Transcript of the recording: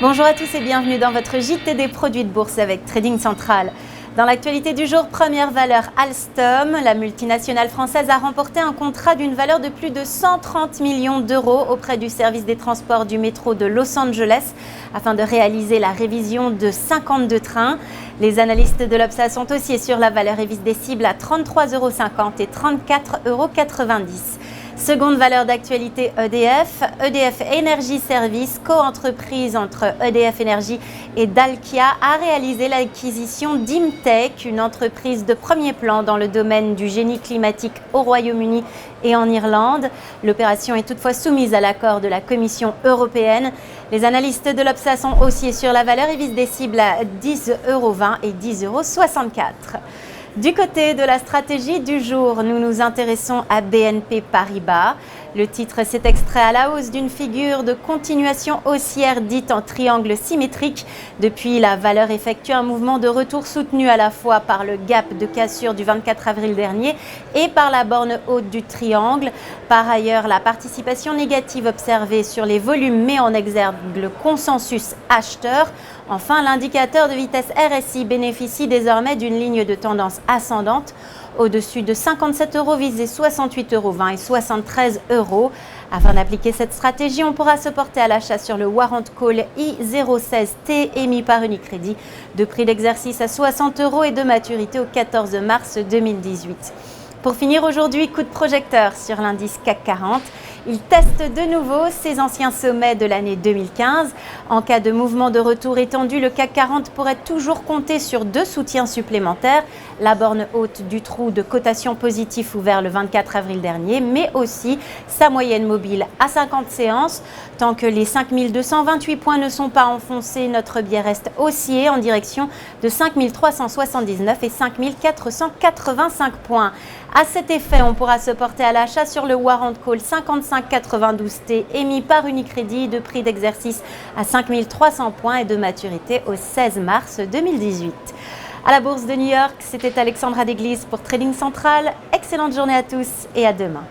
Bonjour à tous et bienvenue dans votre JT des produits de bourse avec Trading Central. Dans l'actualité du jour, première valeur Alstom. La multinationale française a remporté un contrat d'une valeur de plus de 130 millions d'euros auprès du service des transports du métro de Los Angeles afin de réaliser la révision de 52 trains. Les analystes de l'Obsa sont aussi sur la valeur et visent des cibles à 33,50 € et 34,90 €. Seconde valeur d'actualité EDF. EDF Energy Service, co-entreprise entre EDF Energy et Dalkia, a réalisé l'acquisition d'Imtech, une entreprise de premier plan dans le domaine du génie climatique au Royaume-Uni et en Irlande. L'opération est toutefois soumise à l'accord de la Commission européenne. Les analystes de l'Obsa sont haussiers sur la valeur et visent des cibles à 10,20 € et 10,64 €. Du côté de la stratégie du jour, nous nous intéressons à BNP Paribas. Le titre s'est extrait à la hausse d'une figure de continuation haussière dite en triangle symétrique. Depuis, la valeur effectue un mouvement de retour soutenu à la fois par le gap de cassure du 24 avril dernier et par la borne haute du triangle. Par ailleurs, la participation négative observée sur les volumes met en exergue le consensus acheteur. Enfin, l'indicateur de vitesse RSI bénéficie désormais d'une ligne de tendance ascendante. Au-dessus de 57 € visés 68,20 € et 73 €. Afin d'appliquer cette stratégie, on pourra se porter à l'achat sur le Warrant Call I016T émis par Unicredit, de prix d'exercice à 60 € et de maturité au 14 mars 2018. Pour finir aujourd'hui, coup de projecteur sur l'indice CAC 40. Il teste de nouveau ses anciens sommets de l'année 2015. En cas de mouvement de retour étendu, le CAC 40 pourrait toujours compter sur deux soutiens supplémentaires. La borne haute du trou de cotation positif ouvert le 24 avril dernier, mais aussi sa moyenne mobile à 50 séances. Tant que les 5228 points ne sont pas enfoncés, notre biais reste haussier en direction de 5379 et 5485 points. À cet effet, on pourra se porter à l'achat sur le Warrant Call 5592T émis par Unicredit, de prix d'exercice à 5300 points et de maturité au 16 mars 2018. À la bourse de New York, c'était Alexandra Desglises pour Trading Central. Excellente journée à tous et à demain.